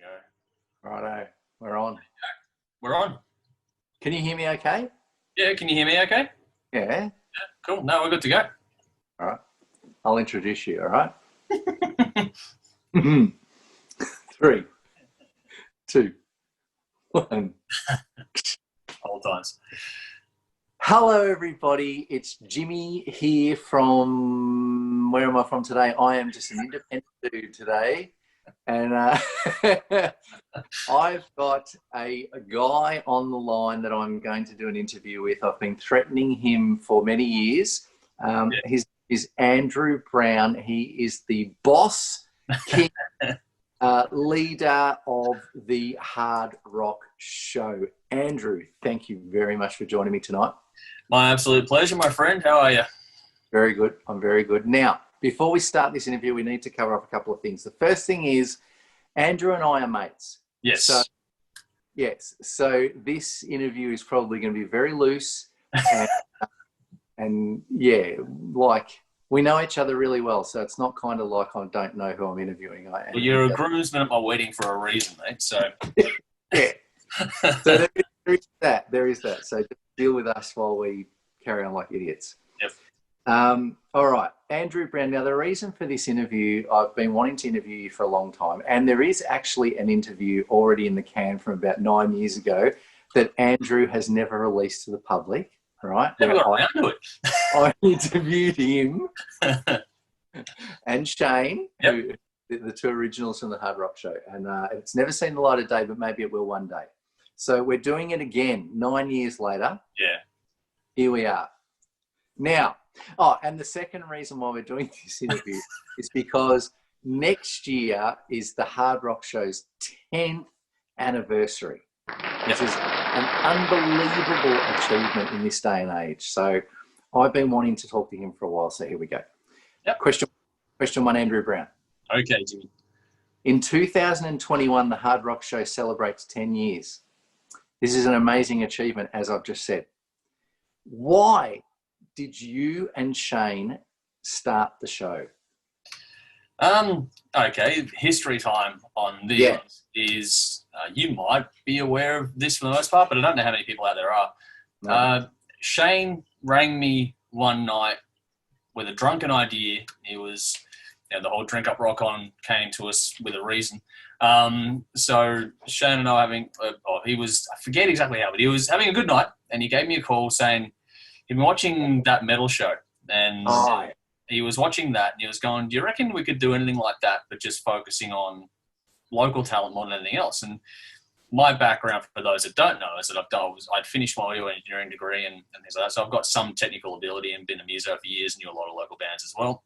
go. Righto, we're on. We're on. Can you hear me okay? Yeah, can you hear me okay? Yeah. Cool. No, we're good to go. All right. I'll introduce you, all right? 3, 2, 1. All times. Hello, everybody. It's Jimmy here from... Where am I from today? I am just an independent dude today. And I've got a guy on the line that I'm going to do an interview with. I've been threatening him for many years. His is Andrew Brown. He is the boss, king, leader of the Hard Rock Show. Andrew, thank you very much for joining me tonight. My absolute pleasure, my friend. How are you? Very good. I'm very good. Now, before we start this interview, we need to cover up a couple of things. The first thing is Andrew and I are mates. Yes. So this interview is probably going to be very loose. And yeah, like we know each other really well. So it's not kind of like I don't know who I'm interviewing. Well, you're a groomsman at my wedding for a reason, mate. So yeah. So there is that. So just deal with us while we carry on like idiots. Yep. All right, Andrew Brown. Now, the reason for this interview, I've been wanting to interview you for a long time, and there is actually an interview already in the can from about 9 years ago that Andrew has never released to the public, right? Never got around to it. I interviewed him and Shane, who, the two originals from the Hard Rock Show, and it's never seen the light of day, but maybe it will one day. So we're doing it again 9 years later. Yeah. Here we are. Now, and the second reason why we're doing this interview is because next year is the Hard Rock Show's 10th anniversary, which is an unbelievable achievement in this day and age. So I've been wanting to talk to him for a while, so here we go. Yep. Question 1, Andrew Brown. Okay, Jimmy. In 2021, the Hard Rock Show celebrates 10 years. This is an amazing achievement, as I've just said. Why did you and Shane start the show? Okay, history time on this is, you might be aware of this for the most part, but I don't know how many people out there are. No. Shane rang me one night with a drunken idea. He was, the whole Drink Up Rock On came to us with a reason. So Shane and I having, I forget exactly how, but he was having a good night, and he gave me a call saying he'd been watching that metal show, and he was watching that, and he was going, "Do you reckon we could do anything like that, but just focusing on local talent more than anything else?" And my background, for those that don't know, is that I'd finished my audio engineering degree and things like that, so I've got some technical ability and been a muso for years, and knew a lot of local bands as well.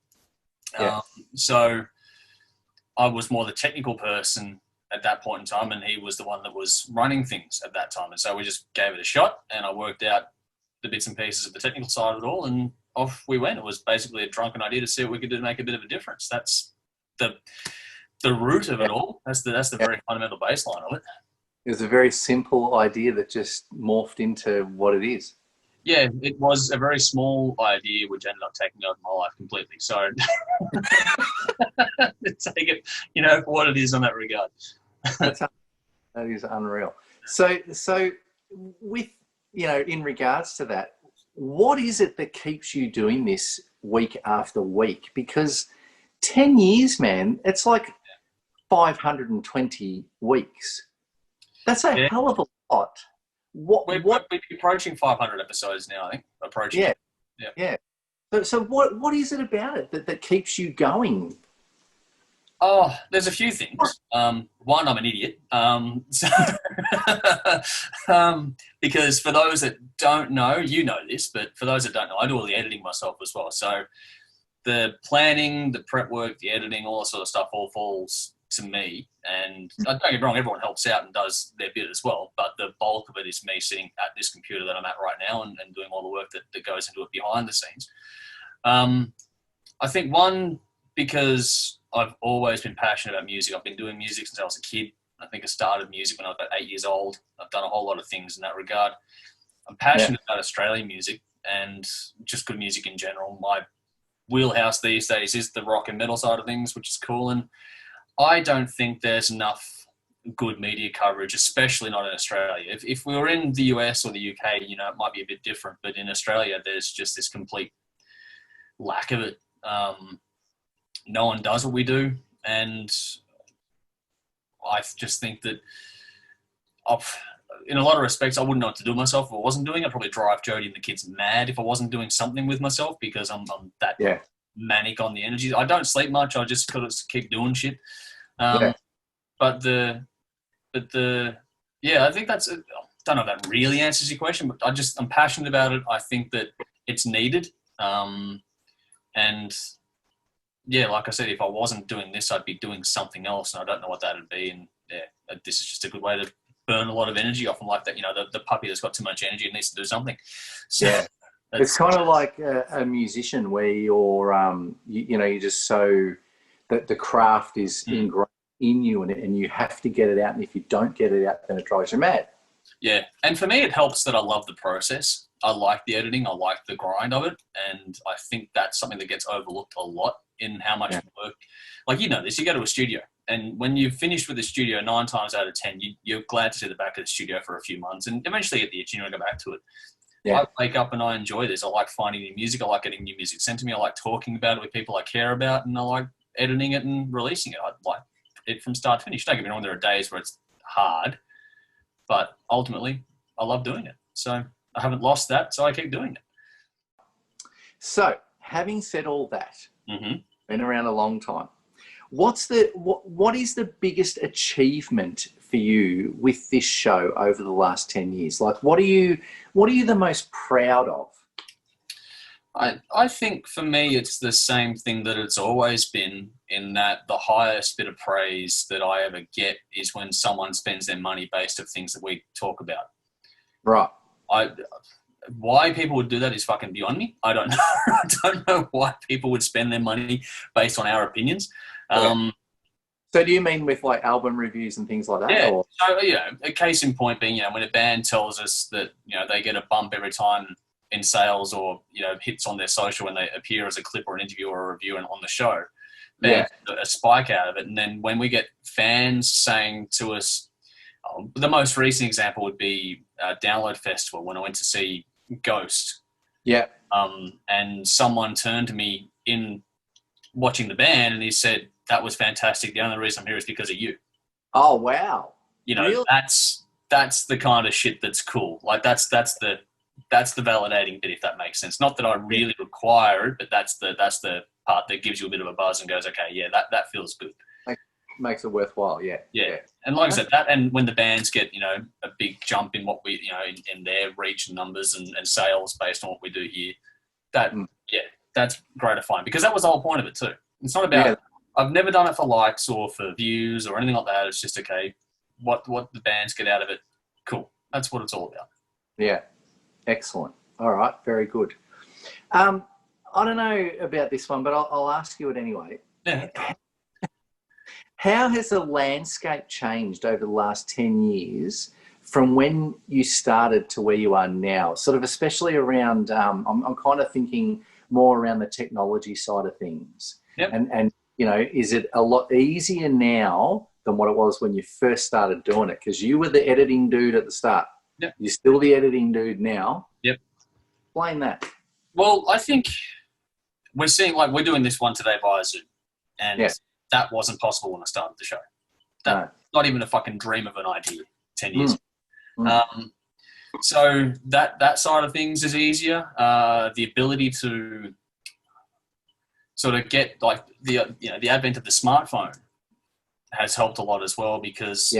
Yeah. So I was more the technical person at that point in time, and he was the one that was running things at that time. And so we just gave it a shot, and I worked out the bits and pieces of the technical side of it all, and off we went. It was basically a drunken idea to see what we could do to make a bit of a difference. That's the root of it all. That's the very fundamental baseline of it. It was a very simple idea that just morphed into what it is. Yeah, it was a very small idea which ended up taking over my life completely. So take it, for what it is on that regard. That is unreal. So with, in regards to that, what is it that keeps you doing this week after week? Because 10 years, man, it's like 520 weeks. That's a hell of a lot. We're approaching 500 episodes now, I think. Approaching. Yeah. So what is it about it that keeps you going? Oh, there's a few things. One, I'm an idiot. Because for those that don't know, you know this, but for those that don't know, I do all the editing myself as well. So the planning, the prep work, the editing, all that sort of stuff all falls to me. And don't get me wrong, everyone helps out and does their bit as well. But the bulk of it is me sitting at this computer that I'm at right now and doing all the work that goes into it behind the scenes. I think one, because I've always been passionate about music. I've been doing music since I was a kid. I think I started music when I was about 8 years old. I've done a whole lot of things in that regard. I'm passionate about Australian music and just good music in general. My wheelhouse these days is the rock and metal side of things, which is cool. And I don't think there's enough good media coverage, especially not in Australia. If we were in the US or the UK, you know, it might be a bit different, but in Australia, there's just this complete lack of it. No one does what we do, and I just think that in a lot of respects, I wouldn't know what to do myself if I wasn't doing it. I'd probably drive Jody and the kids mad if I wasn't doing something with myself, because I'm that manic on the energy. I don't sleep much. I just gotta keep doing shit. But I think that's. I don't know if that really answers your question, but I'm passionate about it. I think that it's needed. And yeah, like I said, if I wasn't doing this, I'd be doing something else, and I don't know what that'd be. And yeah, this is just a good way to burn a lot of energy off. And like that, you know, the puppy that's got too much energy and needs to do something. So it's kind of like a musician where you're, you're just so that the craft is ingrained in you, and you have to get it out. And if you don't get it out, then it drives you mad. Yeah, and for me, it helps that I love the process. I like the editing. I like the grind of it, and I think that's something that gets overlooked a lot in how much work. Like, you know this, you go to a studio, and when you've finished with the studio, 9 times out of 10, you're glad to see the back of the studio for a few months, and eventually at the itch, you want to go back to it. I wake up and I enjoy this. I like finding new music. I like getting new music sent to me. I like talking about it with people I care about, and I like editing it and releasing it. I like it from start to finish. Don't get me wrong, there are days where it's hard, but ultimately I love doing it. So I haven't lost that, so I keep doing it. So having said all that, been around a long time, what is the biggest achievement for you with this show over the last 10 years? Like, what are you the most proud of? I think for me, it's the same thing that it's always been, in that the highest bit of praise that I ever get is when someone spends their money based on things that we talk about. Right. Why people would do that is fucking beyond me. I don't know. I don't know why people would spend their money based on our opinions. So do you mean with like album reviews and things like that? Yeah. Or? So, a case in point being, when a band tells us that, they get a bump every time in sales, or, hits on their social when they appear as a clip or an interview or a review on the show, bands a spike out of it. And then when we get fans saying to us, the most recent example would be Download Festival, when I went to see Ghost. Yeah. And someone turned to me in watching the band and he said, "That was fantastic. The only reason I'm here is because of you." Oh, wow. Really? That's the kind of shit that's cool. Like that's the validating bit, if that makes sense. Not that I really require it, but that's the part that gives you a bit of a buzz and goes, okay, yeah, that feels good. Makes it worthwhile. Yeah. And like I said, that, and when the bands get, a big jump in what we, in their reach and numbers and sales based on what we do here, that's gratifying, because that was the whole point of it too. It's not about, I've never done it for likes or for views or anything like that. It's just, okay, what the bands get out of it, cool. That's what it's all about. Yeah. Excellent. All right. Very good. I don't know about this one, but I'll ask you it anyway. Yeah. How has the landscape changed over the last 10 years from when you started to where you are now? Sort of especially around, I'm kind of thinking more around the technology side of things. Yep. And is it a lot easier now than what it was when you first started doing it? Because you were the editing dude at the start. Yep. You're still the editing dude now. Yep. Explain that. Well, I think we're seeing, like, we're doing this one today via Zoom. And that wasn't possible when I started the show. Not even a fucking dream of an idea 10 years ago. So that side of things is easier. The ability to sort of get, like, the advent of the smartphone has helped a lot as well, because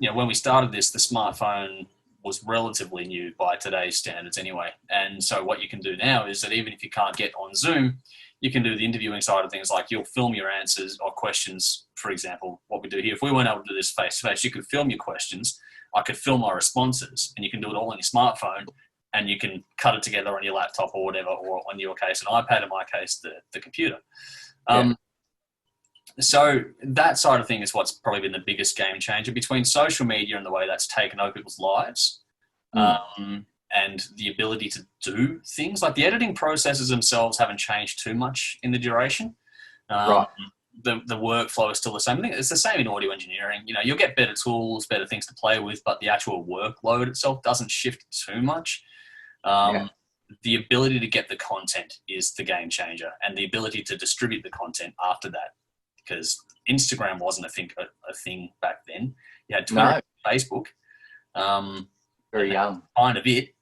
when we started this, the smartphone was relatively new by today's standards anyway. And so what you can do now is that even if you can't get on Zoom, you can do the interviewing side of things. Like, you'll film your answers or questions, for example, what we do here. If we weren't able to do this face-to-face, you could film your questions. I could film my responses, and you can do it all on your smartphone, and you can cut it together on your laptop or whatever, or on your case, an iPad, in my case, the computer. So that side of thing is what's probably been the biggest game changer between social media and the way that's taken over people's lives. And the ability to do things like the editing processes themselves haven't changed too much in the duration. Right. the workflow is still the same. I think it's the same in audio engineering. You know, you'll get better tools, better things to play with, but the actual workload itself doesn't shift too much. The ability to get the content is the game changer, and the ability to distribute the content after that, because Instagram wasn't a thing back then. You had Twitter, Facebook, very young, kind of it,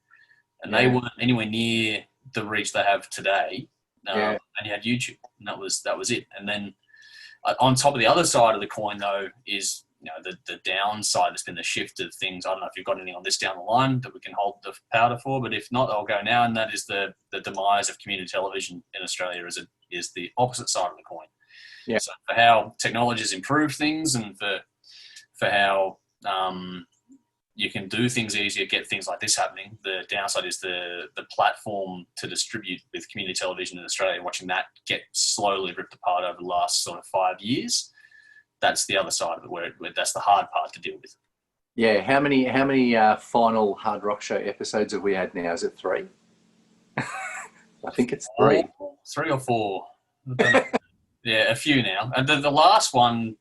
and they weren't anywhere near the reach they have today. And you had YouTube, and that was it. And then on top of the other side of the coin, though, is, you know, the downside has been the shift of things. I don't know if you've got anything on this down the line that we can hold the powder for, but if not, I'll go now. And that is the demise of community television in Australia is the opposite side of the coin. Yeah. So for how technology has improved things, and for how you can do things easier, get things like this happening, the downside is the platform to distribute with community television in Australia, watching that get slowly ripped apart over the last sort of 5 years. That's the other side of it, where that's the hard part to deal with. Yeah. How many final Hard Rock Show episodes have we had now? Is it 3? I think it's 3. 3 or 4. Yeah, a few now. And the last one,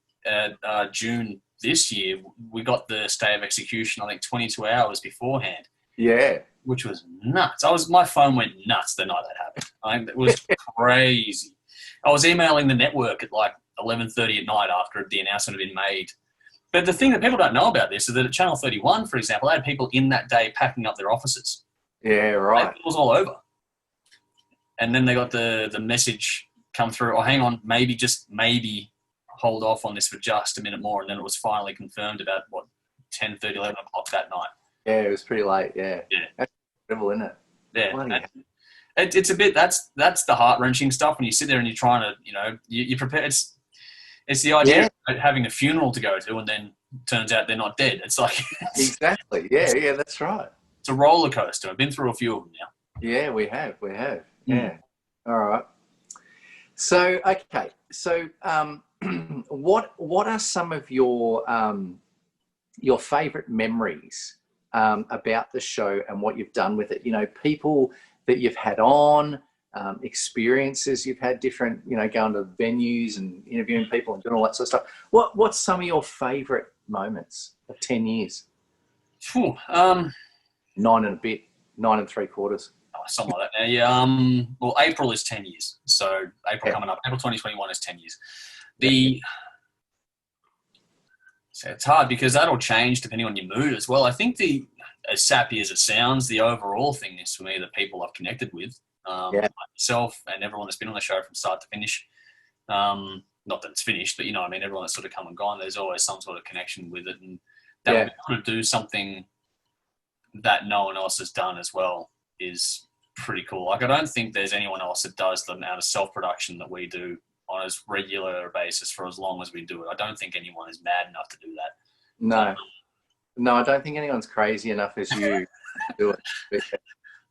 June this year, we got the stay of execution, I think 22 hours beforehand. Yeah. Which was nuts. My phone went nuts the night that happened. It was crazy. I was emailing the network at like 11:30 at night after the announcement had been made. But the thing that people don't know about this is that at Channel 31, for example, they had people in that day packing up their offices. Yeah, right. It was all over. And then they got the message come through, oh, hang on, maybe hold off on this for just a minute more. And then it was finally confirmed about, 10:30, 11 o'clock that night. Yeah, it was pretty late, yeah. That's incredible, isn't it? Yeah. It's a bit, that's the heart-wrenching stuff when you sit there and you're trying to, you know, you prepare. It's the idea of having a funeral to go to, and then turns out they're not dead. It's like... Exactly, yeah, that's right. It's a roller coaster. I've been through a few of them now. Yeah, we have, yeah. All right. So, okay. So, what are some of your favourite memories about the show and what you've done with it? You know, people that you've had on, experiences you've had, different, you know, going to venues and interviewing people and doing all that sort of stuff. What's some of your favourite moments of 10 years? 9 and a bit, 9 3/4. Something like that now. Yeah. Well, April is 10 years. So April coming up. April 2021 is 10 years. So it's hard because that'll change depending on your mood as well. I think as sappy as it sounds, the overall thing is for me the people I've connected with, like myself and everyone that's been on the show from start to finish. Not that it's finished, but you know, I mean, everyone that's sort of come and gone, there's always some sort of connection with it, and that we're going to do something that no one else has done as well is pretty cool. Like, I don't think there's anyone else that does the amount of self-production that we do on as regular basis for as long as we do it. I don't think anyone is mad enough to do that. No, I don't think anyone's crazy enough as you to do it.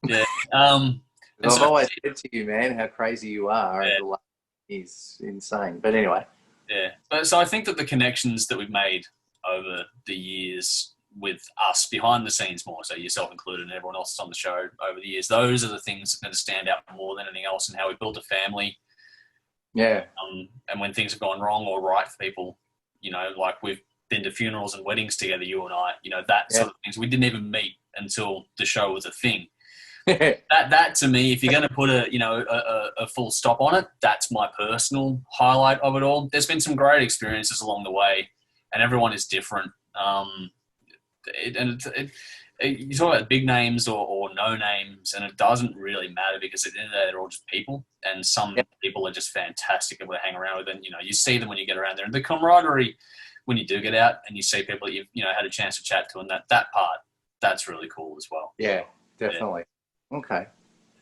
Yeah. I've always said to you, man, how crazy you are. Yeah. Over the last is insane. But anyway. Yeah. But so I think that the connections that we've made over the years with us behind the scenes more, so yourself included and everyone else that's on the show over the years, those are the things that are going to stand out more than anything else, and how we built a family. Yeah. And when things have gone wrong or right for people, you know, like we've been to funerals and weddings together, you and I, you know, that sort of things. We didn't even meet until the show was a thing. that to me, if you're going to put a full stop on it, that's my personal highlight of it all. There's been some great experiences along the way, and everyone is different. You talk about big names or no names, and it doesn't really matter, because at the end of the day, they're all just people, and some people are just fantastic able to hang around with, and you know, you see them when you get around there, and the camaraderie when you do get out and you see people that you've had a chance to chat to, and that part, that's really cool as well. Yeah, definitely. Yeah. Okay,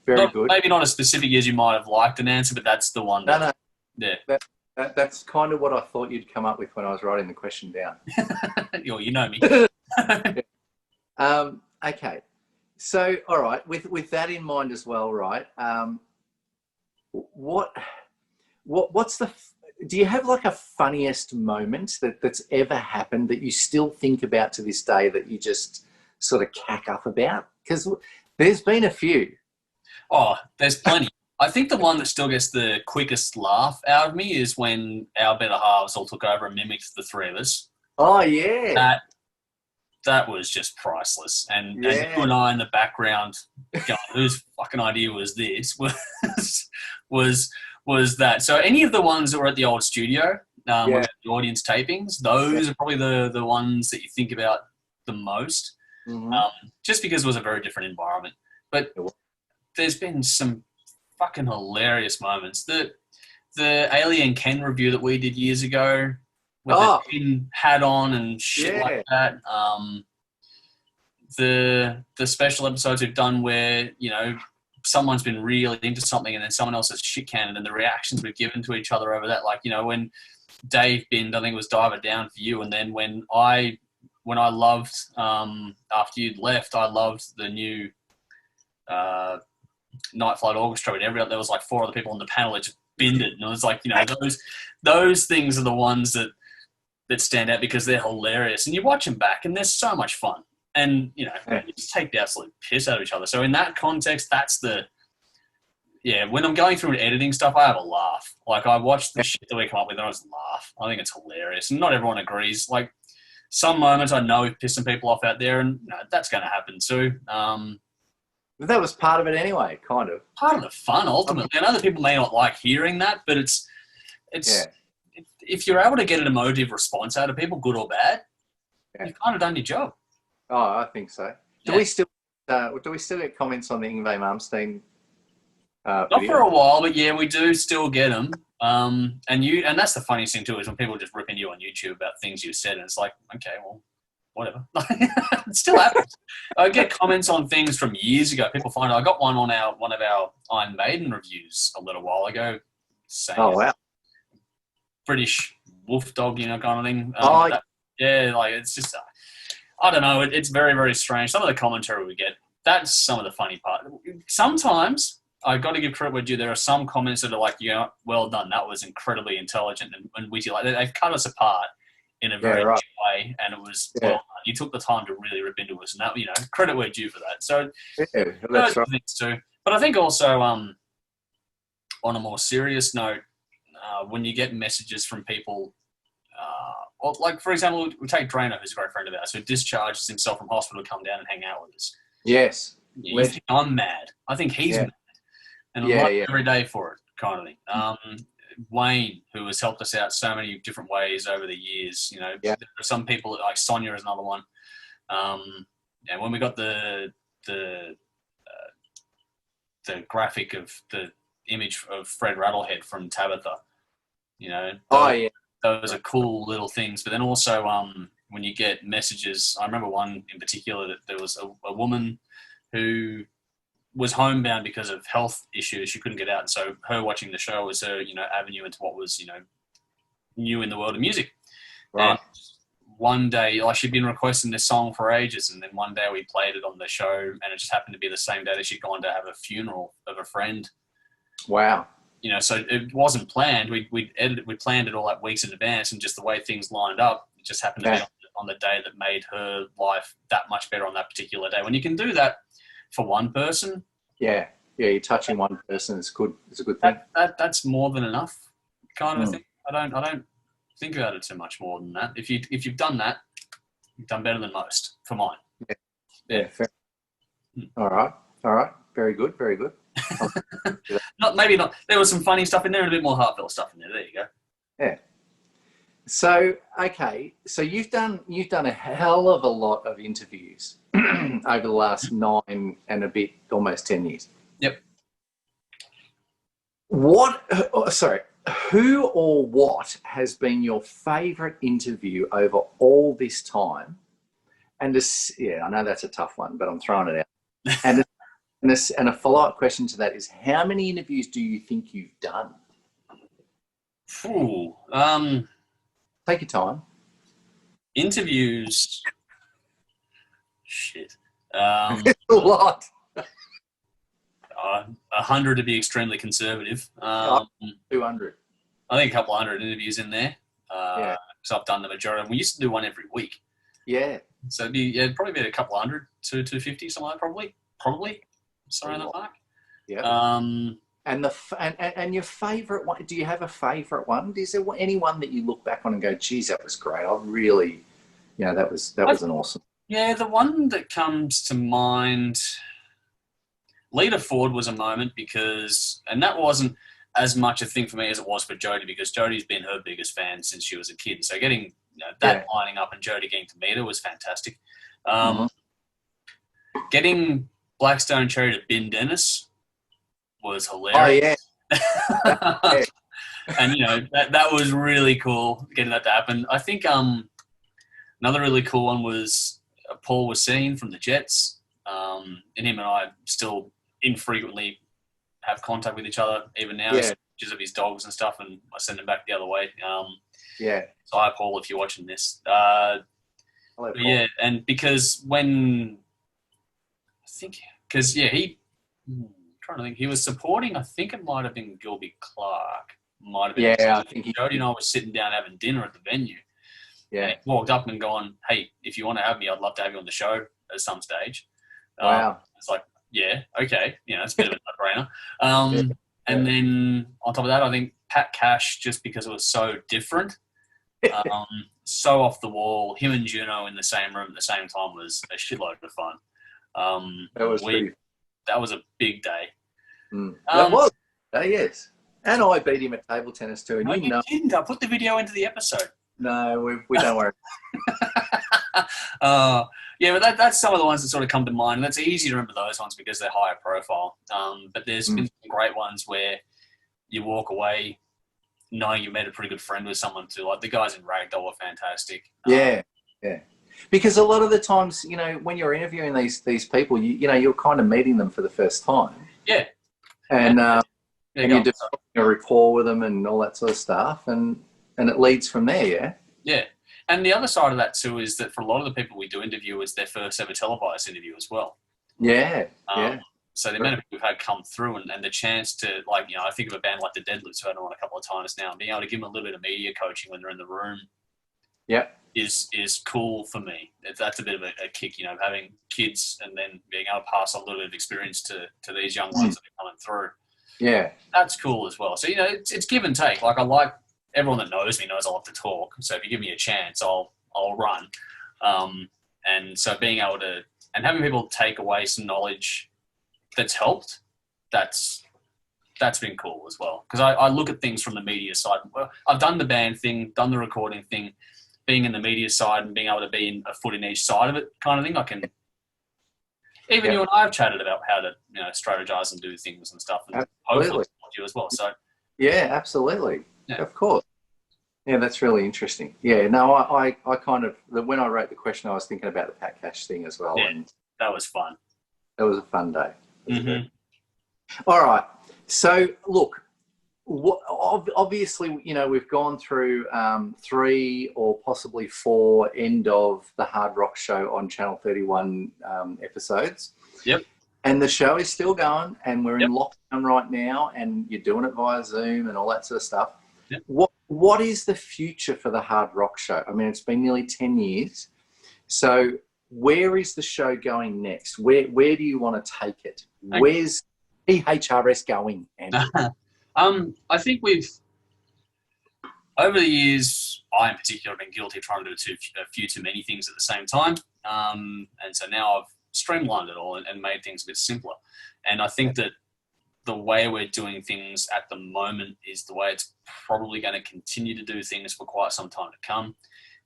very good. Maybe not as specific as you might have liked an answer, but that's the one. No. Yeah. That's kind of what I thought you'd come up with when I was writing the question down. You know me. Okay. So, all right, with that in mind as well, right? Do you have like a funniest moment that's ever happened that you still think about to this day that you just sort of cack up about? Because there's been a few. Oh, there's plenty. I think the one that still gets the quickest laugh out of me is when our better halves all took over and mimicked the three of us. Oh, yeah. That was just priceless. And you and I in the background going, whose fucking idea was this? was that. So any of the ones that were at the old studio, with the audience tapings, those are probably the ones that you think about the most, just because it was a very different environment. But there's been some fucking hilarious moments. The Alien Ken review that we did years ago with the tin hat on and shit like that. The special episodes we've done where, you know, someone's been really into something and then someone else has shit canned, and the reactions we've given to each other over that. Like, you know, when Dave binned, I think it was Diver Down for you, and then when I loved, after you'd left, I loved the new Night Flight Orchestra, and there was like 4 other people on the panel that just binned it, and it was like, you know, those things are the ones that stand out because they're hilarious, and you watch them back and they're so much fun, and you know, you just take the absolute piss out of each other. So in that context, that's when I'm going through and editing stuff, I have a laugh. Like, I watch the shit that we come up with and I just laugh. I think it's hilarious, and not everyone agrees. Like, some moments I know we've pissed some people off out there, and that's going to happen too. But that was part of it anyway, kind of. Part of the fun, ultimately. I know that people may not like hearing that, but it's if you're able to get an emotive response out of people, good or bad, you've kind of done your job. Oh, I think so. Do we still get comments on the Ingve Malmsteen Not for a while, but yeah, we do still get them. And that's the funniest thing too, is when people are just ripping you on YouTube about things you said, and it's like, okay, well, whatever. It still happens. I get comments on things from years ago. People find I got one on one of our Iron Maiden reviews a little while ago, saying, "Oh wow, British wolf dog," you know, kind of thing. Like, it's just, I don't know. It's very, very strange. Some of the commentary we get, that's some of the funny part. Sometimes I got to give credit where due. There are some comments that are like, well done. That was incredibly intelligent and witty. Like, they've cut us apart in a very good way, and it was well done. You took the time to really rip into us, and that, credit where due for that. So that's right. Things too. But I think also, on a more serious note, when you get messages from people, like, for example, we take Drainer, who's a great friend of ours, who discharges himself from hospital to come down and hang out with us. Yes. You think I'm mad. I think he's mad. And I'm like every day for it, kind of thing. Wayne, who has helped us out so many different ways over the years. There are some people, like Sonia is another one. And when we got the graphic of the image of Fred Rattlehead from Tabitha, those are cool little things. But then also, when you get messages, I remember one in particular that there was a woman who was homebound because of health issues. She couldn't get out. And so her watching the show was her, avenue into what was, new in the world of music. Right. And one day, like, she'd been requesting this song for ages. And then one day we played it on the show, and it just happened to be the same day that she'd gone to have a funeral of a friend. Wow. So it wasn't planned. We planned it all like weeks in advance, and just the way things lined up, it just happened to be on the day that made her life that much better on that particular day. When you can do that for one person, you're touching one person is good. It's a good thing. That's more than enough, kind of thing. I don't think about it too much more than that. If you've done that, you've done better than most for mine. Yeah. Fair. All right. Very good. Maybe not. There was some funny stuff in there and a bit more heartfelt stuff in there. There you go. Yeah. So, okay. So you've done a hell of a lot of interviews over the last 9 and a bit, almost 10 years. Yep. Who or what has been your favourite interview over all this time? And I know that's a tough one, but I'm throwing it out. And a follow-up question to that is, how many interviews do you think you've done? Ooh, take your time. Interviews. Shit. It's a lot. 100 to be extremely conservative. 200. I think a couple 100 interviews in there. Because I've done the majority. We used to do one every week. Yeah. So it'd probably be a couple 100 to 250, something like that, probably. Somewhere in that mark. Yeah. And and your favourite one? Do you have a favourite one? Is there anyone that you look back on and go, "Geez, that was great. I really, that was an awesome." Yeah, the one that comes to mind, Lita Ford was a moment and that wasn't as much a thing for me as it was for Jodie, because Jodie's been her biggest fan since she was a kid. So getting that lining up and Jodie getting to meet her was fantastic. Getting Blackstone Cherry to bin Dennis was hilarious. Oh, yeah. And, that was really cool, getting that to happen. I think another really cool one was Paul Wassine from the Jets. And him and I still infrequently have contact with each other, even now. He sends pictures of his dogs and stuff, and I send them back the other way. So hi, Paul, if you're watching this. Hello, Paul. Yeah, and because trying to think, he was supporting, I think it might have been Gilby Clark. Might have been. Yeah, I think Jodie and I were sitting down having dinner at the venue. Yeah. And he walked up and gone, "Hey, if you want to have me, I'd love to have you on the show at some stage." Wow. It's like, yeah, okay. It's a bit of a no-brainer. And then on top of that, I think Pat Cash, just because it was so different, so off the wall, him and Juno in the same room at the same time was a shitload of fun. That was a big day. That was, yes. And I beat him at table tennis too. And no, you didn't. I put the video into the episode. No, we don't worry. But that's some of the ones that sort of come to mind. And it's easy to remember those ones because they're higher profile. But there's been some great ones where you walk away knowing you made a pretty good friend with someone too. Like the guys in Ragdoll were fantastic. Yeah. Because a lot of the times, when you're interviewing these people, you're kind of meeting them for the first time. Yeah. And you're developing a rapport with them and all that sort of stuff. And it leads from there, yeah? Yeah. And the other side of that too is that for a lot of the people we do interview, it's their first ever televised interview as well. Yeah. So the amount of people we've had come through and the chance to, I think of a band like the Deadlifts, who I've had on a couple of times now, and being able to give them a little bit of media coaching when they're in the room. Yeah. Is cool for me. That's a bit of a kick, having kids and then being able to pass on a little bit of experience to these young ones that are coming through. Yeah. That's cool as well. So, it's give and take. Like, I like everyone that knows me knows I love to talk. So if you give me a chance, I'll run. And so being able to, and having people take away some knowledge that's helped, that's been cool as well. Because I look at things from the media side. Well, I've done the band thing, done the recording thing, being in the media side and being able to be in a foot in each side of it kind of thing. I can, even you and I have chatted about how to, strategize and do things and stuff. And hopefully you as well. So yeah, absolutely. Yeah. Of course. Yeah, that's really interesting. Yeah, no, I kind of, when I wrote the question, I was thinking about the Pat Cash thing as well. Yeah, and that was fun. That was a fun day. Mm-hmm. All right. So, look, obviously, we've gone through 3 or possibly 4 end of the Hard Rock Show on Channel 31 episodes. Yep. And the show is still going, and we're in lockdown right now, and you're doing it via Zoom and all that sort of stuff. Yep. What is the future for the Hard Rock Show? I mean, it's been nearly 10 years. So where is the show going next? Where do you want to take it? Where's THRS going, Andrew? I think over the years, I in particular have been guilty of trying to do a few too many things at the same time. And so now I've streamlined it all and made things a bit simpler. And I think that the way we're doing things at the moment is the way it's probably going to continue to do things for quite some time to come.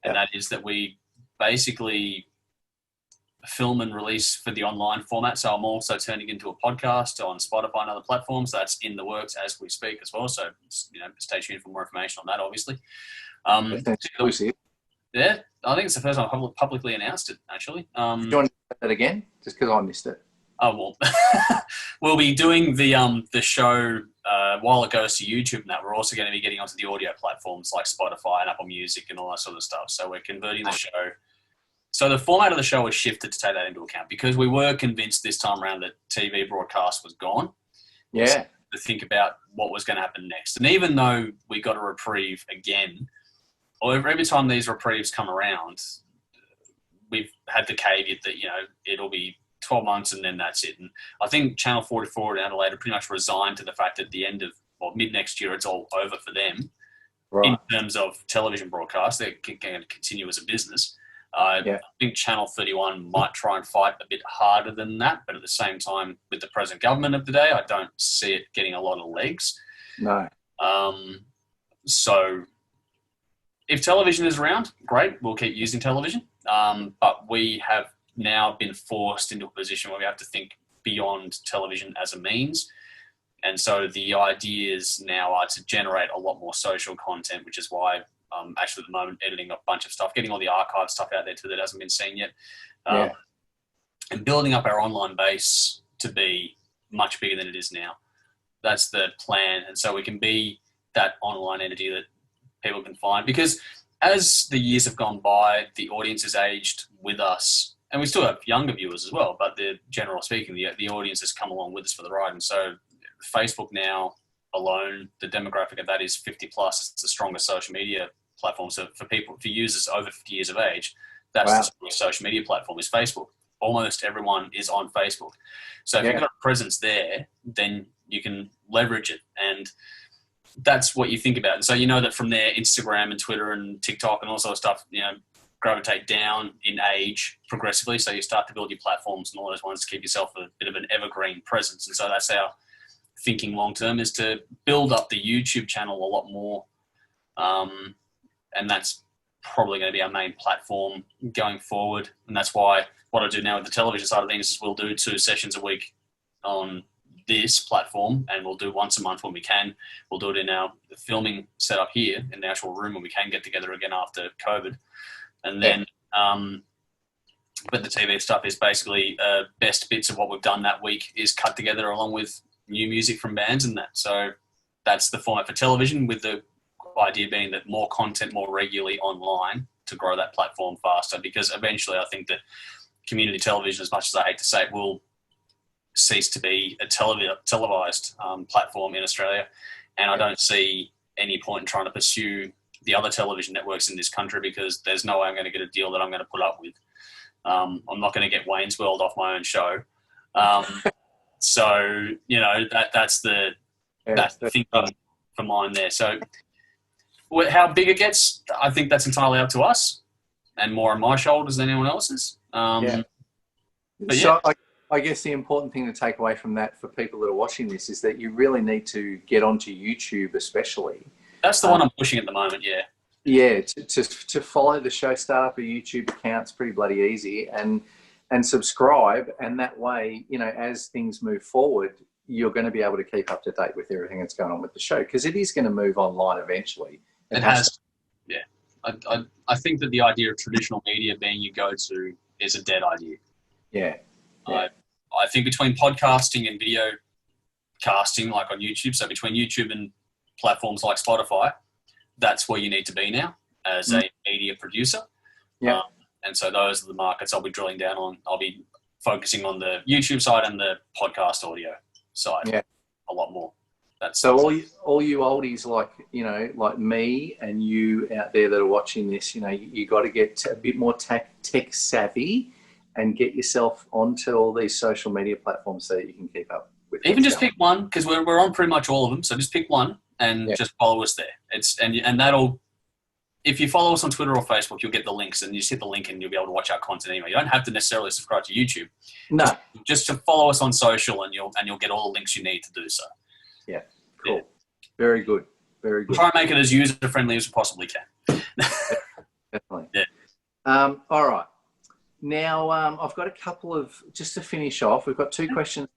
And that is that we basically film and release for the online format. So I'm also turning into a podcast on Spotify and other platforms. That's in the works as we speak as well. So, stay tuned for more information on that, obviously. Yeah, I think it's the first time I've publicly announced it, actually. Do you want to say that again? Just because I missed it. Oh, well, we'll be doing the show while it goes to YouTube and that. We're also going to be getting onto the audio platforms like Spotify and Apple Music and all that sort of stuff. So we're converting the show. So the format of the show has shifted to take that into account because we were convinced this time around that TV broadcast was gone. Yeah. So to think about what was going to happen next. And even though we got a reprieve again, or every time these reprieves come around, we've had the caveat that, it'll be 12 months and then that's it. And I think Channel 44 in Adelaide are pretty much resigned to the fact that at the end of, or mid next year, it's all over for them. Right. In terms of television broadcast. They're going to continue as a business. Yeah. I think Channel 31 might try and fight a bit harder than that, but at the same time, with the present government of the day, I don't see it getting a lot of legs. No. So if television is around, great, we'll keep using television. But we have now been forced into a position where we have to think beyond television as a means. And so the ideas now are to generate a lot more social content, which is why actually at the moment editing a bunch of stuff, getting all the archive stuff out there too that hasn't been seen yet. And building up our online base to be much bigger than it is now. That's the plan. And so we can be that online entity that people can find. Because as the years have gone by, the audience has aged with us. And we still have younger viewers as well, but the general speaking, the audience has come along with us for the ride. And so Facebook now alone, the demographic of that is 50 plus. It's the strongest social media platform. So for users over 50 years of age, that's the strongest social media platform is Facebook. Almost everyone is on Facebook. So if you've got a presence there, then you can leverage it. And that's what you think about. And so you know that from there, Instagram and Twitter and TikTok and all sort of stuff, gravitate down in age progressively. So you start to build your platforms and all those ones to keep yourself a bit of an evergreen presence. And so that's our thinking long term, is to build up the YouTube channel a lot more. And that's probably going to be our main platform going forward. And that's why what I do now with the television side of things is we'll do 2 sessions a week on this platform, and we'll do once a month when we can. We'll do it in our filming setup here in the actual room when we can get together again after COVID. And then, but the TV stuff is basically best bits of what we've done that week is cut together along with new music from bands and that. So that's the format for television, with the idea being that more content more regularly online to grow that platform faster, because eventually I think that community television, as much as I hate to say it, will cease to be a televised platform in Australia. And I don't see any point in trying to pursue the other television networks in this country, because there's no way I'm going to get a deal that I'm going to put up with. I'm not going to get Wayne's World off my own show. So, that's the thinking for mine there. So how big it gets, I think that's entirely up to us and more on my shoulders than anyone else's. So I guess the important thing to take away from that for people that are watching this is that you really need to get onto YouTube, especially. That's the one I'm pushing at the moment, yeah. Yeah, to follow the show, start up a YouTube account. It's pretty bloody easy, and subscribe. And that way, as things move forward, you're going to be able to keep up to date with everything that's going on with the show, because it is going to move online eventually. It has. Yeah. I think that the idea of traditional media being your go-to is a dead idea. Yeah. I think between podcasting and video casting, like on YouTube, so between YouTube and platforms like Spotify, that's where you need to be now as a media producer. Yeah. And so those are the markets I'll be drilling down on. I'll be focusing on the YouTube side and the podcast audio side a lot more. So all you oldies like me and you out there that are watching this, you got to get a bit more tech savvy and get yourself onto all these social media platforms so that you can keep up with. Even just pick one, because we're on pretty much all of them. So just pick one and just follow us there. And that'll, if you follow us on Twitter or Facebook, you'll get the links, and you just hit the link and you'll be able to watch our content anyway. You don't have to necessarily subscribe to YouTube. No, just to follow us on social, and you'll get all the links you need to do so. Yeah, cool. Yeah. Very good. Very good. Try and make it as user-friendly as we possibly can. Definitely. Yeah. All right. Now, I've got a couple of, just to finish off, we've got 2 questions,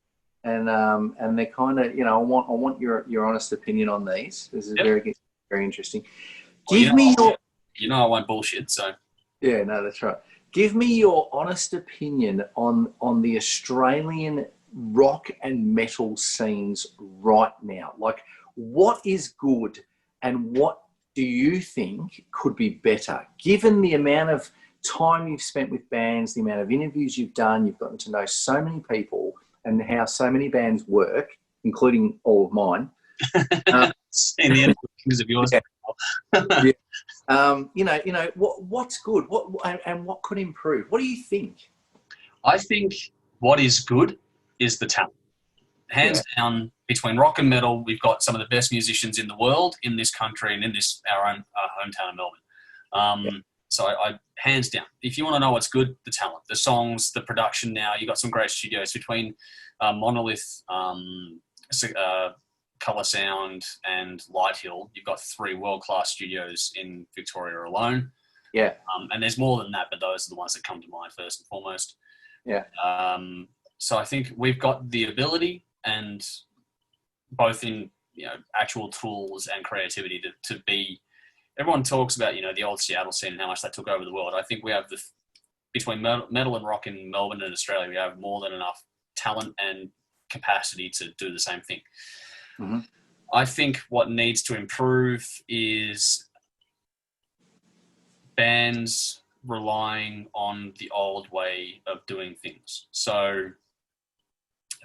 and they're kind of, I want your honest opinion on these. This is very, very interesting. Give me your... I won't bullshit, so... Yeah, no, that's right. Give me your honest opinion on the Australian rock and metal scenes right now. Like, what is good and what do you think could be better? Given the amount of time you've spent with bands, the amount of interviews you've done, you've gotten to know so many people and how so many bands work, including all of mine. In the end, because of yours. What's good? What could improve? What do you think? I think what is good is the talent. Hands down, between rock and metal, we've got some of the best musicians in the world, in this country, and in this our hometown of Melbourne. So I hands down, if you want to know what's good, the talent, the songs, the production. Now you've got some great studios between Monolith, Colour Sound, and Light Hill. You've got 3 world-class studios in Victoria alone. Yeah. And there's more than that, but those are the ones that come to mind first and foremost. Yeah. So I think we've got the ability, and both in actual tools and creativity to be. Everyone talks about the old Seattle scene and how much that took over the world. I think we have between metal and rock in Melbourne and Australia, we have more than enough talent and capacity to do the same thing. Mm-hmm. I think what needs to improve is bands relying on the old way of doing things. So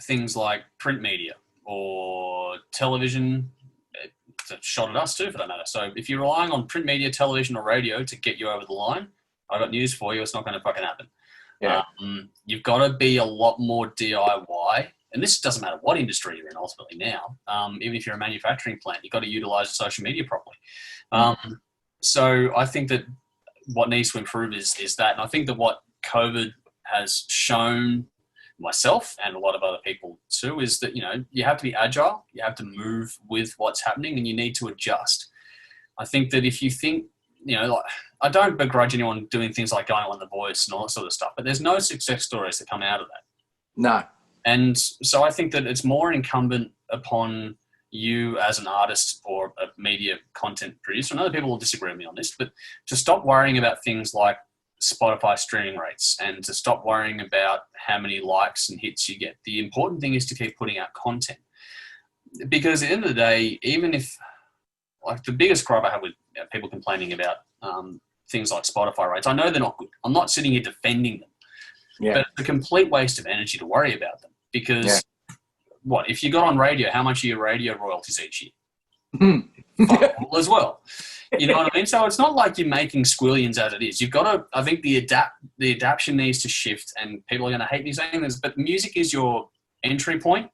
things like print media or television, it's a shot at us too for that matter. So if you're relying on print media, television or radio to get you over the line, I've got news for you, it's not going to fucking happen. Yeah. You've got to be a lot more DIY. And this doesn't matter what industry you're in ultimately now. Even if you're a manufacturing plant, you've got to utilize social media properly. So I think that what needs to improve is that. And I think that what COVID has shown myself and a lot of other people too is that, you have to be agile, you have to move with what's happening, and you need to adjust. I think that if you think, I don't begrudge anyone doing things like going on The Voice and all that sort of stuff, but there's no success stories that come out of that. No. And so I think that it's more incumbent upon you as an artist or a media content producer, and other people will disagree with me on this, but to stop worrying about things like Spotify streaming rates and to stop worrying about how many likes and hits you get. The important thing is to keep putting out content. Because at the end of the day, even if, the biggest gripe I have with people complaining about things like Spotify rates, I know they're not good. I'm not sitting here defending them. Yeah. But it's a complete waste of energy to worry about them. Because if you got on radio, how much are your radio royalties each year? As well. You know what I mean? So it's not like you're making squillions as it is. You've got to, I think the adaptation needs to shift, and people are going to hate me saying this, but music is your entry point,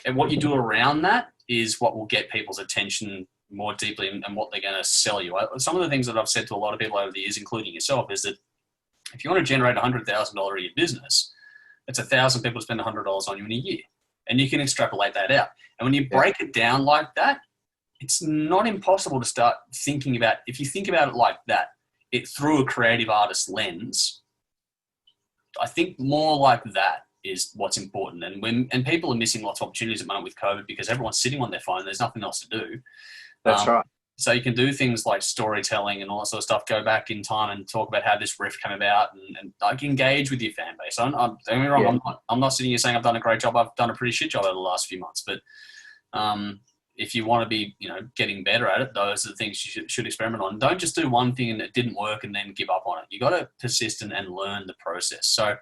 and what you do around that is what will get people's attention more deeply and what they're going to sell you. Some of the things that I've said to a lot of people over the years, including yourself, is that if you want to generate $100,000 a year business, it's 1,000 people spend $100 on you in a year, and you can extrapolate that out. And when you break it down like that, it's not impossible to start thinking about, if you think about it like that, through a creative artist lens, I think more like that is what's important. And people are missing lots of opportunities at the moment with COVID because everyone's sitting on their phone. There's nothing else to do. That's right. So you can do things like storytelling and all that sort of stuff, go back in time and talk about how this riff came about and like engage with your fan base. Don't get me wrong, I'm not sitting here saying I've done a great job. I've done a pretty shit job over the last few months, but if you want to be, getting better at it, those are the things you should experiment on. Don't just do one thing and it didn't work and then give up on it. You got to persist and learn the process. So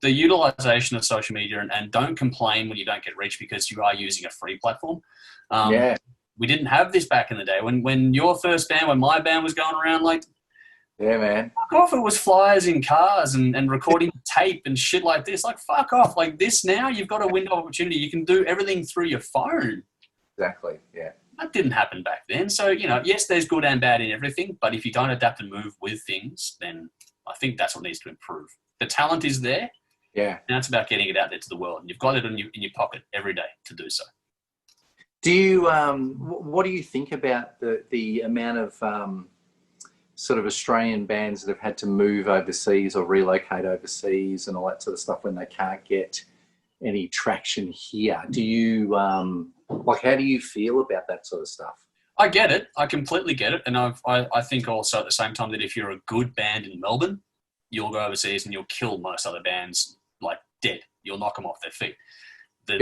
the utilization of social media and don't complain when you don't get reach because you are using a free platform. We didn't have this back in the day. When your first band, when my band was going around, yeah, man. Fuck off, it was flyers in cars and recording tape and shit like this. Fuck off. Like this now, you've got a window of opportunity. You can do everything through your phone. Exactly, yeah. That didn't happen back then. So, yes, there's good and bad in everything, but if you don't adapt and move with things, then I think that's what needs to improve. The talent is there. Yeah. Now it's about getting it out there to the world. And you've got it in your pocket every day to do so. Do you, what do you think about the amount of sort of Australian bands that have had to move overseas or relocate overseas and all that sort of stuff when they can't get any traction here? Do you, how do you feel about that sort of stuff? I get it. I completely get it. And I think also at the same time that if you're a good band in Melbourne, you'll go overseas and you'll kill most other bands dead. You'll knock them off their feet. They're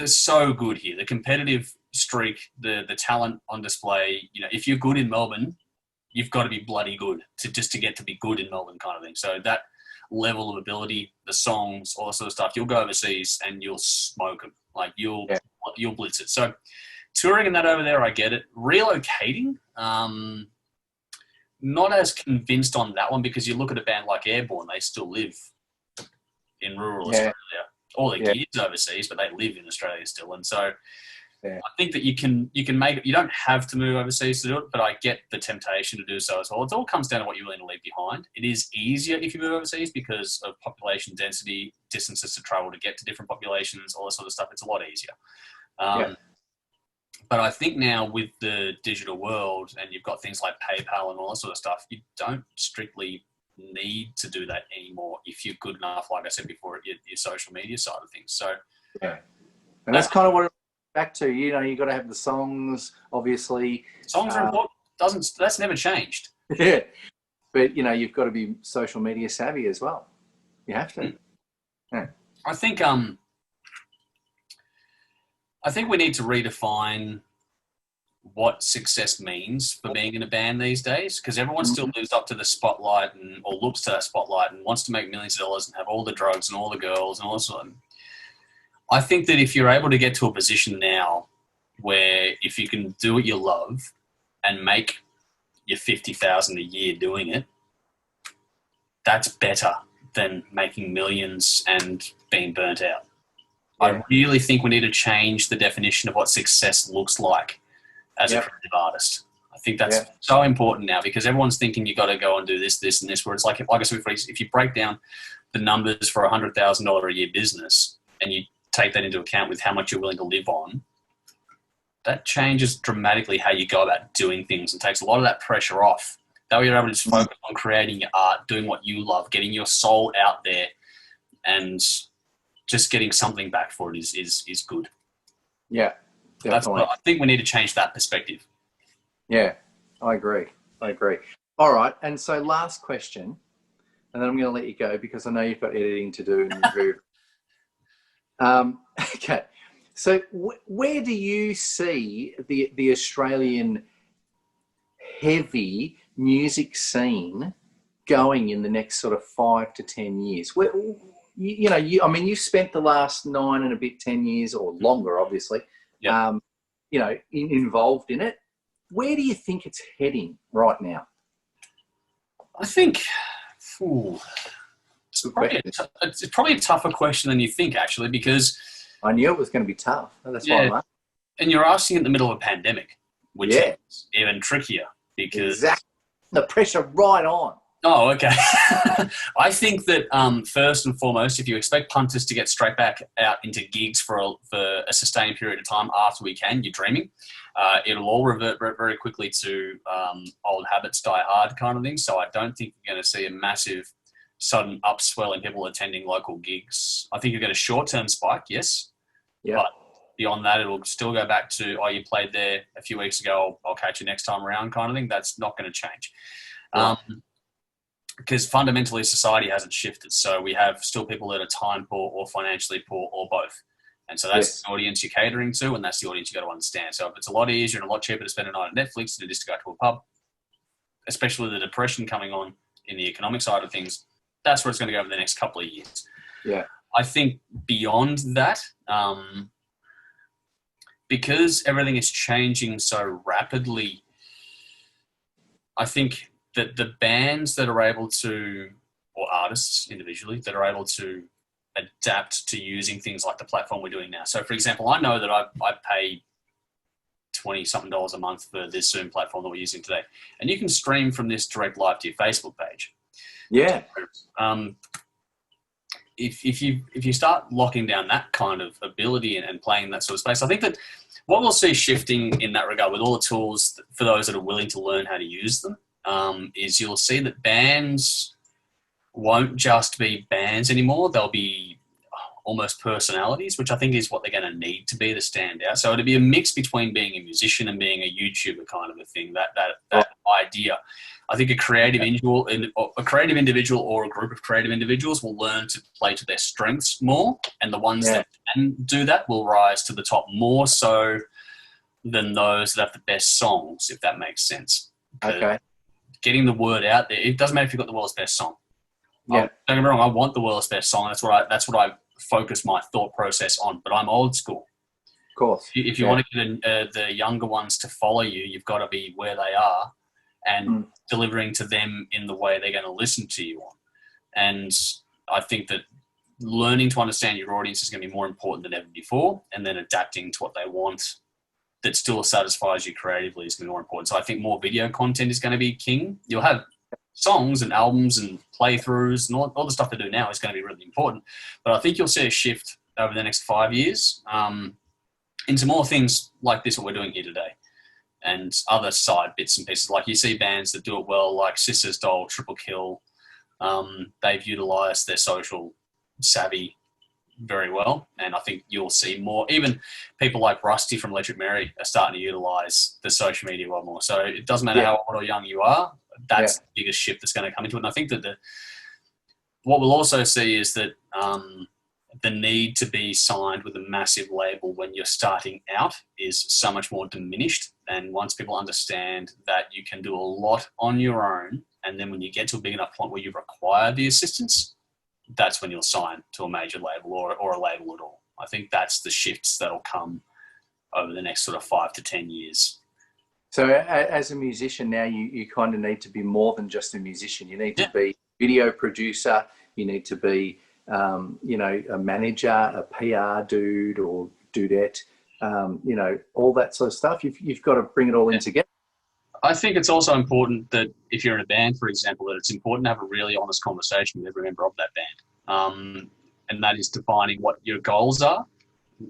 so good here. The competitive streak, the talent on display, if you're good in Melbourne, you've got to be bloody good to get to be good in Melbourne kind of thing. So that level of ability, the songs, all that sort of stuff, you'll go overseas and you'll smoke them. You'll blitz it. So touring and that over there, I get it. Relocating, not as convinced on that one because you look at a band like Airborne, they still live in rural Australia. All their Yeah. kids overseas, but they live in Australia still. And so Yeah. I think that you can make it. You don't have to move overseas to do it, but I get the temptation to do so as well. It all comes down to what you're willing to leave behind. It is easier if you move overseas because of population density, distances to travel to get to different populations, all that sort of stuff. It's a lot easier. But I think now with the digital world, and you've got things like PayPal and all that sort of stuff, you don't strictly need to do that anymore if you're good enough, like I said before, at your social media side of things. So yeah, and that's kind of what it back to. You know, you got to have the songs, obviously. Songs are important. That's never changed. Yeah, but you know, you've got to be social media savvy as well. You have to. Yeah. I think we need to redefine what success means for being in a band these days, because everyone still lives up to the spotlight or looks to that spotlight and wants to make millions of dollars and have all the drugs and all the girls and all that. I think that if you're able to get to a position now where if you can do what you love and make your $50,000 a year doing it, that's better than making millions and being burnt out. Yeah. I really think we need to change the definition of what success looks like as a creative artist. I think that's so important now because everyone's thinking you got to go and do this, this, and this. Where it's like I said, if you break down the numbers for $100,000 a year business and you take that into account with how much you're willing to live on, that changes dramatically how you go about doing things and takes a lot of that pressure off. That way you're able to just focus on creating your art, doing what you love, getting your soul out there, and just getting something back for it is good. Yeah, definitely. I think we need to change that perspective. Yeah, I agree. All right, and so last question, and then I'm going to let you go because I know you've got editing to do. Okay, so where do you see the Australian heavy music scene going in the next sort of 5 to 10 years? Where, I mean, you've spent the last 9 and a bit, 10 years or longer, obviously, involved in it. Where do you think it's heading right now? I think it's probably a tougher question than you think, actually, because I knew it was going to be tough. That's why I'm asking. And you're asking in the middle of a pandemic, which is even trickier because the pressure right on. Oh, okay. I think that first and foremost, if you expect punters to get straight back out into gigs for a sustained period of time after we can, you're dreaming. It'll all revert very quickly to old habits die hard kind of thing. So I don't think you're going to see a massive sudden upswell in people attending local gigs. I think you'll get a short-term spike, yes. Yeah. But beyond that, it'll still go back to, you played there a few weeks ago, I'll catch you next time around kind of thing. That's not going to change. Yeah. Because fundamentally society hasn't shifted. So we have still people that are time poor or financially poor or both. And so that's the audience you're catering to, and that's the audience you got to understand. So if it's a lot easier and a lot cheaper to spend a night at Netflix than it is to go to a pub, especially with the depression coming on in the economic side of things, that's where it's going to go over the next couple of years. Yeah. I think beyond that, because everything is changing so rapidly, I think that the bands that are able to, or artists individually, that are able to adapt to using things like the platform we're doing now. So, for example, I know that I pay $20-something a month for this Zoom platform that we're using today. And you can stream from this direct live to your Facebook page. Yeah. If you start locking down that kind of ability and playing in that sort of space, I think that what we'll see shifting in that regard with all the tools for those that are willing to learn how to use them, is you'll see that bands won't just be bands anymore. They'll be almost personalities, which I think is what they're going to need to be to stand out. So it'll be a mix between being a musician and being a YouTuber kind of a thing, that idea. I think a creative individual or a group of creative individuals will learn to play to their strengths more, and the ones that can do that will rise to the top more so than those that have the best songs, if that makes sense. Okay. Getting the word out there, it doesn't matter if you've got the world's best song. Yeah. Don't get me wrong, I want the world's best song. That's what I focus my thought process on, but I'm old school. Of course. If you want to get the younger ones to follow you, you've got to be where they are and delivering to them in the way they're going to listen to you on. And I think that learning to understand your audience is going to be more important than ever before, and then adapting to what they want that still satisfies you creatively is going to be more important. So I think more video content is going to be king. You'll have songs and albums and playthroughs and all the stuff they do now is going to be really important. But I think you'll see a shift over the next 5 years into more things like this, what we're doing here today, and other side bits and pieces. Like you see bands that do it well, like Sisters Doll, Triple Kill. They've utilised their social savvy very well, and I think you'll see more. Even people like Rusty from Electric Mary are starting to utilise the social media a lot more. So it doesn't matter how old or young you are, that's the biggest shift that's going to come into it. And I think that what we'll also see is that the need to be signed with a massive label when you're starting out is so much more diminished. And once people understand that you can do a lot on your own, and then when you get to a big enough point where you require the assistance, that's when you'll sign to a major label or a label at all. I think that's the shifts that'll come over the next sort of 5 to 10 years. So as a musician now, you kind of need to be more than just a musician. You need to be video producer. You need to be, a manager, a PR dude or dudette, all that sort of stuff. You've got to bring it all in together. I think it's also important that if you're in a band, for example, that it's important to have a really honest conversation with every member of that band. And that is defining what your goals are.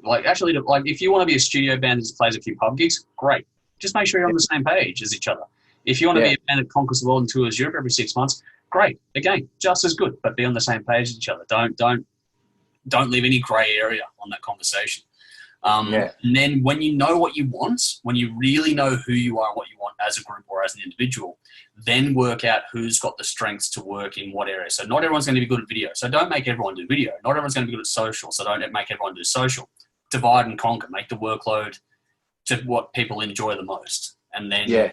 Like if you want to be a studio band that just plays a few pub gigs, great. Just make sure you're on the same page as each other. If you want to be a band that conquers the world and tours Europe every 6 months, great. Again, just as good, but be on the same page as each other. Don't leave any grey area on that conversation. And then when you know what you want, when you really know who you are and what you want as a group or as an individual, then work out who's got the strengths to work in what area. So not everyone's going to be good at video. So don't make everyone do video. Not everyone's going to be good at social. So don't make everyone do social. Divide and conquer. Make the workload to what people enjoy the most. And then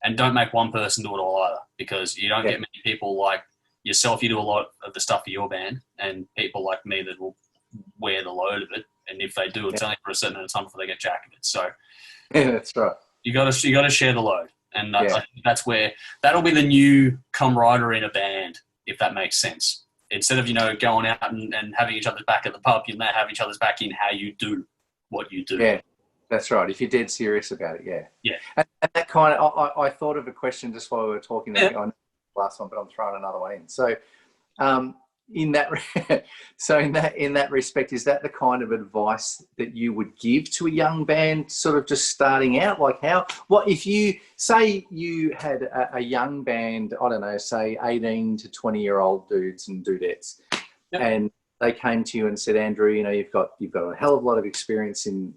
and don't make one person do it all either, because you don't get many people like yourself. You do a lot of the stuff for your band, and people like me that will wear the load of it. And if they do, it's only for a certain amount of time before they get jacketed. So that's right. You got to share the load, and I think that's where that'll be the new camaraderie in a band, if that makes sense. Instead of going out and having each other's back at the pub, you now have each other's back in how you do what you do. Yeah, that's right. If you're dead serious about it, yeah. And that kind of, I thought of a question just while we were talking. I know last one, but I'm throwing another one in. So, in that respect, is that the kind of advice that you would give to a young band sort of just starting out? Like what if you say you had a young band, I don't know, say 18 to 20-year-old dudes and dudettes, and they came to you and said, Andrew, you've got a hell of a lot of experience in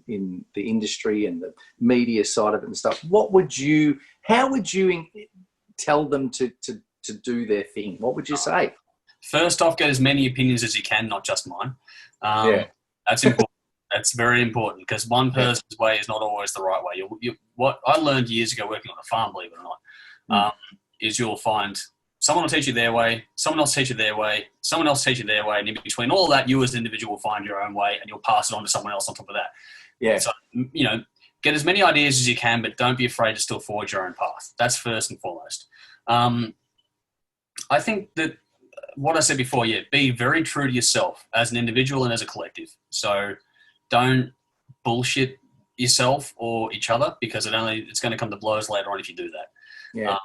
the industry and the media side of it and stuff. How would you tell them to do their thing? What would you say? First off, get as many opinions as you can, not just mine. That's important. That's very important, because one person's way is not always the right way. What I learned years ago working on a farm, believe it or not, is you'll find someone will teach you their way, someone else teach you their way, someone else teach you their way, and in between all that, you as an individual will find your own way, and you'll pass it on to someone else on top of that. Yeah. So, get as many ideas as you can, but don't be afraid to still forge your own path. That's first and foremost. I think that what I said before, be very true to yourself as an individual and as a collective. So don't bullshit yourself or each other, because it's going to come to blows later on if you do that. Yeah.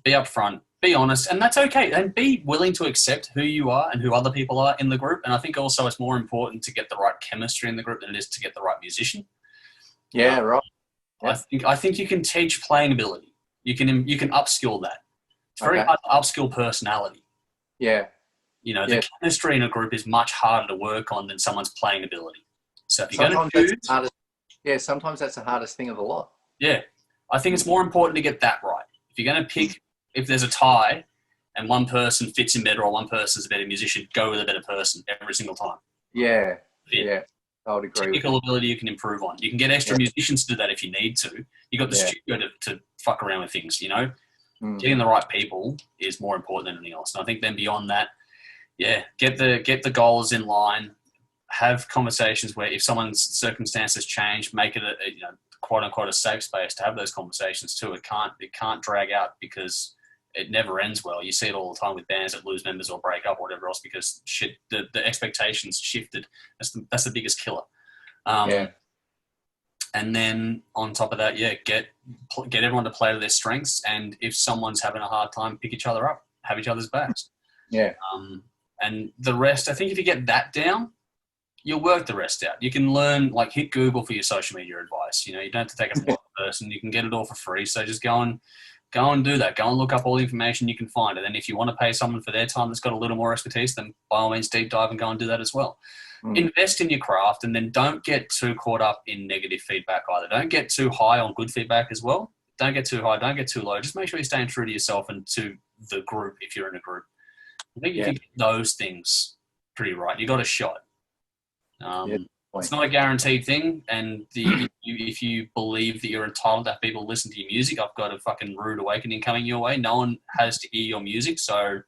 Be upfront, be honest, and that's okay. And be willing to accept who you are and who other people are in the group. And I think also it's more important to get the right chemistry in the group than it is to get the right musician. Yeah, right. I think you can teach playing ability. You can upskill that. It's very hard to upskill personality. Yeah. The chemistry in a group is much harder to work on than someone's playing ability. So if you're sometimes going to sometimes that's the hardest thing of the lot. Yeah. I think it's more important to get that right. If you're going to pick, if there's a tie and one person fits in better or one person's a better musician, go with a better person every single time. Yeah. Yeah. I would agree. Technical ability you can improve on. You can get extra musicians to do that if you need to. You've got the studio to fuck around with things, Getting the right people is more important than anything else. And I think then beyond that, get the goals in line. Have conversations where if someone's circumstances change, make it a quote unquote a safe space to have those conversations too. It can't drag out because it never ends well. You see it all the time with bands that lose members or break up or whatever else because the expectations shifted. That's the biggest killer. And then on top of that, get everyone to play to their strengths. And if someone's having a hard time, pick each other up, have each other's backs. Yeah. And the rest, I think if you get that down, you'll work the rest out. You can learn, like hit Google for your social media advice. You know, you don't have to take it from one person. You can get it all for free. So just go and do that. Go and look up all the information you can find. And then if you want to pay someone for their time that's got a little more expertise, then by all means deep dive and go and do that as well. Invest in your craft, and then don't get too caught up in negative feedback either. Don't get too high on good feedback as well. Don't get too high. Don't get too low. Just make sure you're staying true to yourself and to the group if you're in a group. I think if you get those things pretty right, you got a shot. It's not a guaranteed thing, and if you believe that you're entitled to have people listen to your music, I've got a fucking rude awakening coming your way. No one has to hear your music, so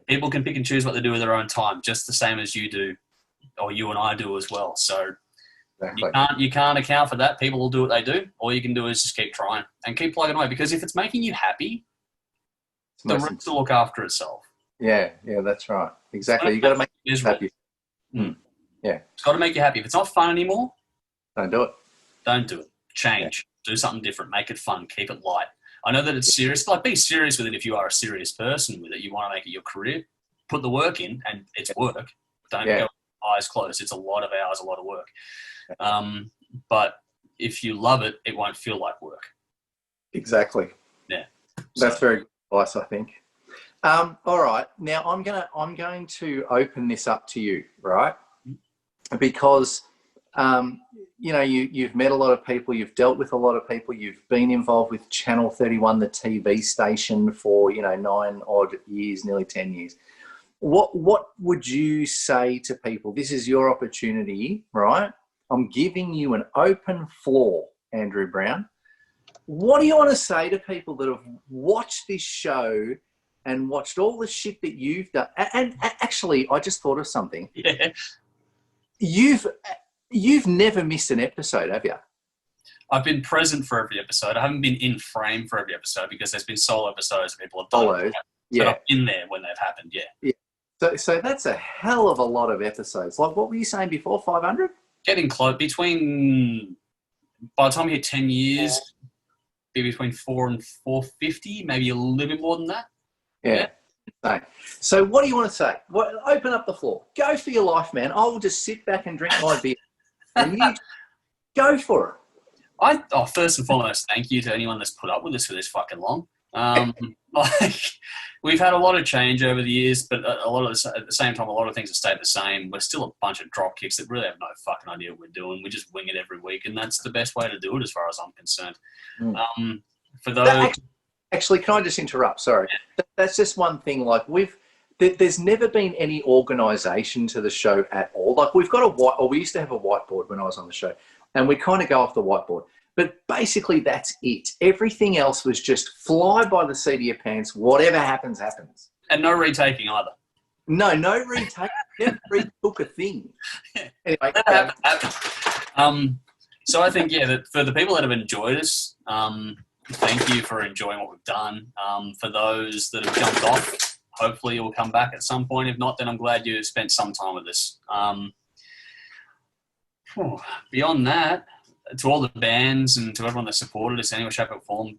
people can pick and choose what they do with their own time, just the same as you do, or you and I do as well. So you can't account for that. People will do what they do. All you can do is just keep trying and keep plugging away, because if it's making you happy, the rest will look after itself. Yeah, that's right. Exactly. You got to make you happy. Yeah. It's got to make you happy. If it's not fun anymore, don't do it. Don't do it. Change. Do something different. Make it fun. Keep it light. I know that it's serious. Like, be serious with it if you are a serious person with it. You want to make it your career. Put the work in, and it's work. Don't go eyes closed. It's a lot of hours, a lot of work. But if you love it, it won't feel like work. Exactly. Yeah. That's very good advice, I think. All right. Now I'm going to open this up to you, right? Because you've met a lot of people, you've dealt with a lot of people, you've been involved with Channel 31, the TV station, for 9 odd years, nearly 10 years. What would you say to people? This is your opportunity, right? I'm giving you an open floor, Andrew Brown. What do you want to say to people that have watched this show and watched all the shit that you've done? And actually, I just thought of something. Yeah. You've never missed an episode, have you? I've been present for every episode. I haven't been in frame for every episode because there's been solo episodes that people have done. But I've been there when they've happened, yeah. So that's a hell of a lot of episodes. Like, what were you saying before, 500? Getting close. By the time you hit 10 years, be between 4 and 450, maybe a little bit more than that. Yeah. So what do you want to say? Open up the floor. Go for your life, man. I will just sit back and drink my beer. And you go for it. First and foremost, thank you to anyone that's put up with us for this fucking long. We've had a lot of change over the years, but at the same time, a lot of things have stayed the same. We're still a bunch of drop kicks that really have no fucking idea what we're doing. We just wing it every week, and that's the best way to do it as far as I'm concerned. For those... Actually, can I just interrupt? Sorry. Yeah. That's just one thing. Like, there's never been any organisation to the show at all. Like, we used to have a whiteboard when I was on the show, and we kind of go off the whiteboard. But basically, that's it. Everything else was just fly by the seat of your pants. Whatever happens, happens. And no retaking either. No retaking. Never retook a thing. Anyway. So I think, that for the people that have enjoyed us, thank you for enjoying what we've done. For those that have jumped off, hopefully you'll come back at some point. If not, then I'm glad you spent some time with us. Beyond that, to all the bands and to everyone that supported us in any way, shape or form,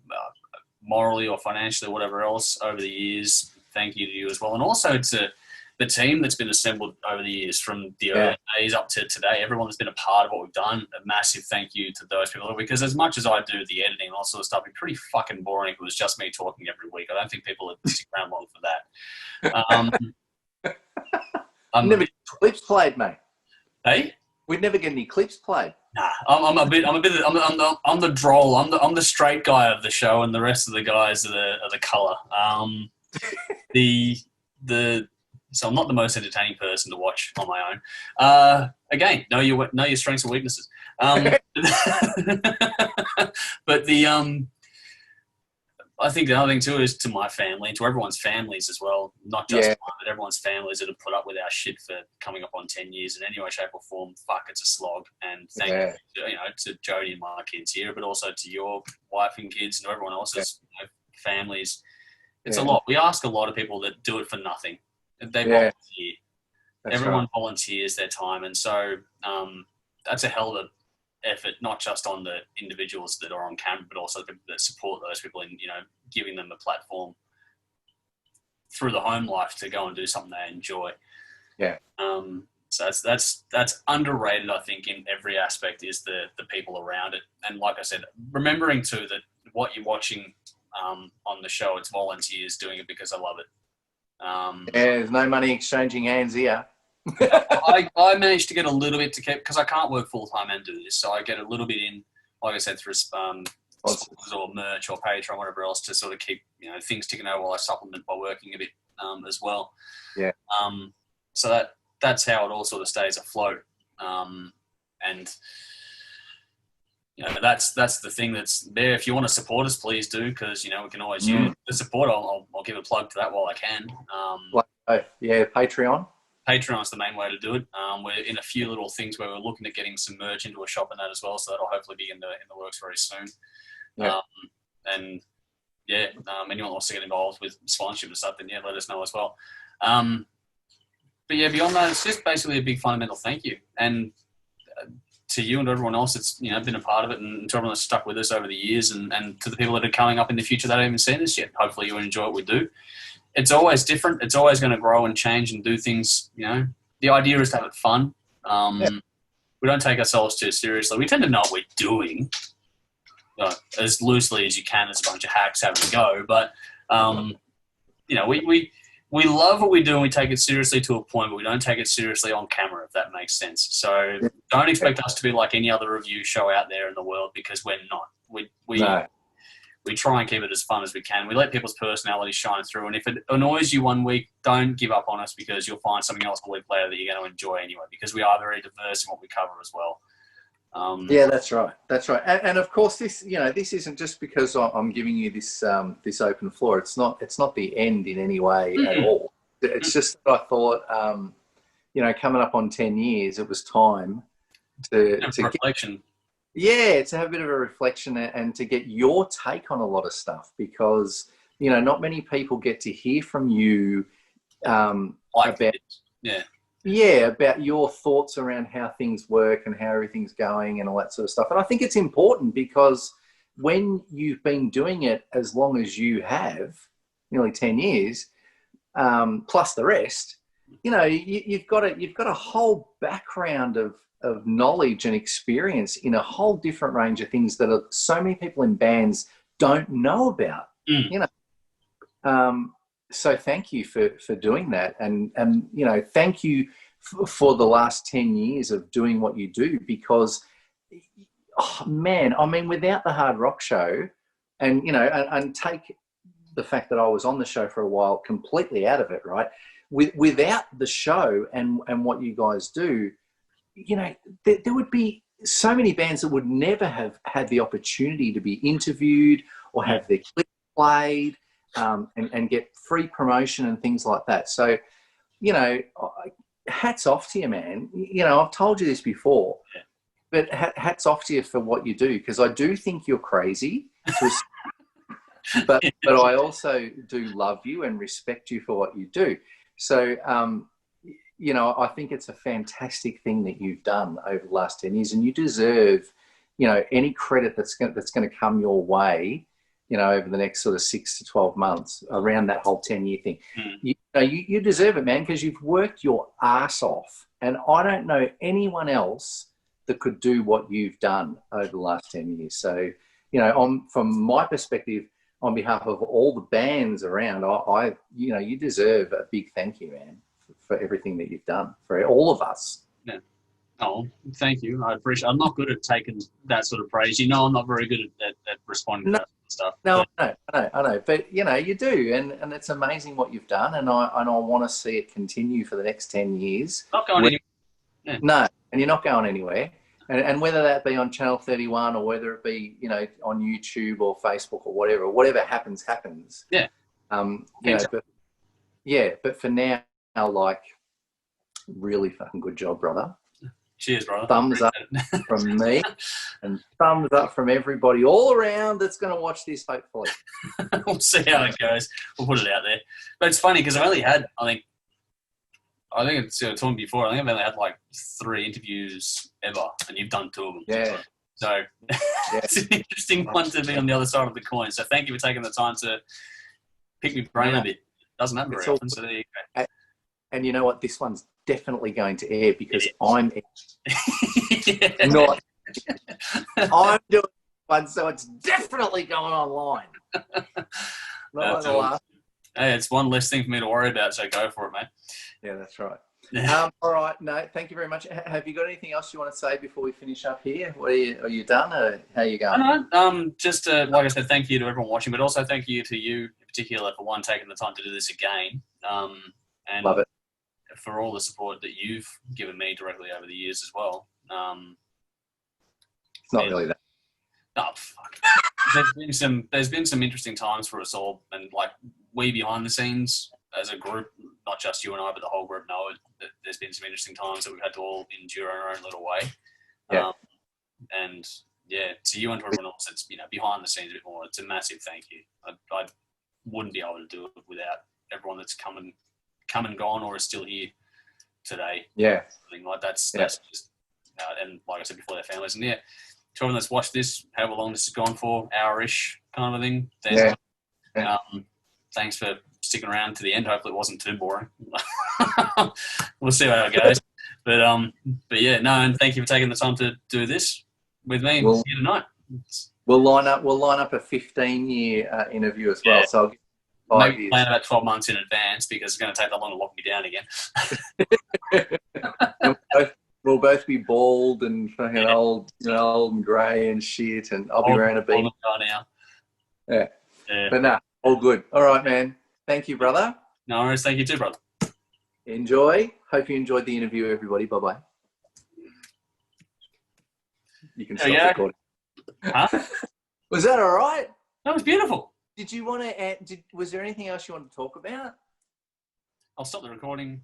morally or financially or whatever else over the years, thank you to you as well. And also to the team that's been assembled over the years, from the early days up to today, everyone that's been a part of what we've done, a massive thank you to those people. Because as much as I do the editing and all sort of stuff, it'd be pretty fucking boring if it was just me talking every week. I don't think people would stick around long for that. Never get clips played, mate. Hey? We'd never get any clips played. Nah, I'm the droll. I'm the straight guy of the show, and the rest of the guys are the colour. So I'm not the most entertaining person to watch on my own. Again, know your strengths and weaknesses. But I think the other thing too is to my family and to everyone's families as well, not just mine, but everyone's families that have put up with our shit for coming up on 10 years in any way, shape or form. Fuck, it's a slog. And thank you, to Jody and my kids here, but also to your wife and kids and everyone else's families. It's a lot. We ask a lot of people that do it for nothing. They Yeah. volunteer. That's Everyone right. volunteers their time, and so that's a hell of an effort, not just on the individuals that are on camera, but also the people that support those people in, giving them a platform through the home life to go and do something they enjoy. Yeah. So that's underrated, I think, in every aspect, is the people around it. And like I said, remembering too that what you're watching on the show, it's volunteers doing it because I love it. There's no money exchanging hands here. I managed to get a little bit to keep, because I can't work full time and do this, so I get a little bit in, like I said, through sponsors or merch or Patreon, whatever else, to sort of keep things ticking over while I supplement by working a bit as well. Yeah. So that's how it all sort of stays afloat. And that's the thing that's there. If you want to support us, please do, because we can always use the support. I'll give a plug to that while I can. Patreon. Patreon's the main way to do it. We're in a few little things where we're looking at getting some merch into a shop and that as well, so that'll hopefully be in the works very soon. Yeah. Anyone wants to get involved with sponsorship and stuff, then let us know as well. But beyond that, it's just basically a big fundamental thank you, and to you and everyone else that's been a part of it, and to everyone that's stuck with us over the years, and to the people that are coming up in the future that haven't even seen this yet. Hopefully you enjoy what we do. It's always different. It's always going to grow and change and do things. The idea is to have it fun. We don't take ourselves too seriously. We tend to know what we're doing as loosely as you can, as a bunch of hacks having a go. But we love what we do, and we take it seriously to a point, but we don't take it seriously on camera, if that makes sense. So don't expect us to be like any other review show out there in the world, because we're not. We try and keep it as fun as we can. We let people's personalities shine through, and if it annoys you one week, don't give up on us, because you'll find something else a week later that you're going to enjoy anyway, because we are very diverse in what we cover as well. That's right. That's right. And of course, this isn't just because I'm giving you this this open floor. It's not the end in any way at all. It's just that I thought, coming up on 10 years, it was time to reflection. To have a bit of a reflection and to get your take on a lot of stuff, because not many people get to hear from you about your thoughts around how things work and how everything's going and all that sort of stuff. And I think it's important, because when you've been doing it as long as you have, nearly 10 years, plus the rest, you've got a whole background of knowledge and experience in a whole different range of things that so many people in bands don't know about. So thank you for doing that, and thank you for the last 10 years of doing what you do, because without the Hard Rock Show, and and take the fact that I was on the show for a while completely out of it, right? Without the show and what you guys do, there would be so many bands that would never have had the opportunity to be interviewed or have their clip played and get free promotion and things like that. So, hats off to you, man. I've told you this before, but hats off to you for what you do, because I do think you're crazy, but I also do love you and respect you for what you do. So, I think it's a fantastic thing that you've done over the last 10 years, and you deserve, any credit that's going to come your way, over the next sort of 6 to 12 months around that whole 10-year thing. You deserve it, man, because you've worked your ass off, and I don't know anyone else that could do what you've done over the last 10 years. So, from my perspective, on behalf of all the bands around, you deserve a big thank you, man, for everything that you've done for all of us. Yeah. Oh, thank you. I appreciate it. I'm not good at taking that sort of praise. I'm not very good at responding to that stuff. No, I know. But, you do. And it's amazing what you've done. And I want to see it continue for the next 10 years. Not going anywhere. Yeah. No, and you're not going anywhere. And whether that be on Channel 31 or whether it be, on YouTube or Facebook or whatever happens. Yeah. But for now, really fucking good job, brother. Cheers, brother. Thumbs up from me and thumbs up from everybody all around that's going to watch this, hopefully. We'll see how it goes. We'll put it out there. But it's funny because I've only had, I think it's talking before, I think I've only had like 3 interviews ever, and you've done 2 of them. Yeah. So it's an interesting one to be on the other side of the coin. So thank you for taking the time to pick my brain a bit. Doesn't happen very often, so there you go. And you know what? This one's definitely going to air because I'm not. I'm doing one, so it's definitely going online. Hey, it's one less thing for me to worry about, so go for it, mate. Yeah, that's right. All right. No, thank you very much. Have you got anything else you want to say before we finish up here? Are you done, or how are you going? No, just like I said, thank you to everyone watching, but also thank you to you in particular for taking the time to do this again. And love it. For all the support that you've given me directly over the years as well. It's not really that. Oh, fuck. There's been some interesting times for us all, and like we behind the scenes as a group, not just you and I, but the whole group know it. That there's been some interesting times that we've had to all endure in our own little way. Yeah. And yeah, to you and to everyone else that's behind the scenes a bit more, it's a massive thank you. I wouldn't be able to do it without everyone that's come and gone or is still here today. Yeah. Something like that's just and like I said before, their families. And yeah, to everyone that's watched this, however long this has gone for, hour-ish kind of a thing. Thanks for sticking around to the end. Hopefully it wasn't too boring. We'll see how it goes. But yeah, no, and thank you for taking the time to do this with me here tonight. We'll line up a 15-year interview as well. So I'll maybe plan about 12 months in advance because it's going to take that long to lock me down again. We'll both be bald and fucking old and grey and shit, and I'll be wearing a beanie. Yeah. But no, all good. All right, man. Thank you, brother. No worries. Thank you too, brother. Enjoy. Hope you enjoyed the interview, everybody. Bye-bye. You can stop recording. Huh? Was that all right? That was beautiful. Did you want to was there anything else you wanted to talk about? I'll stop the recording.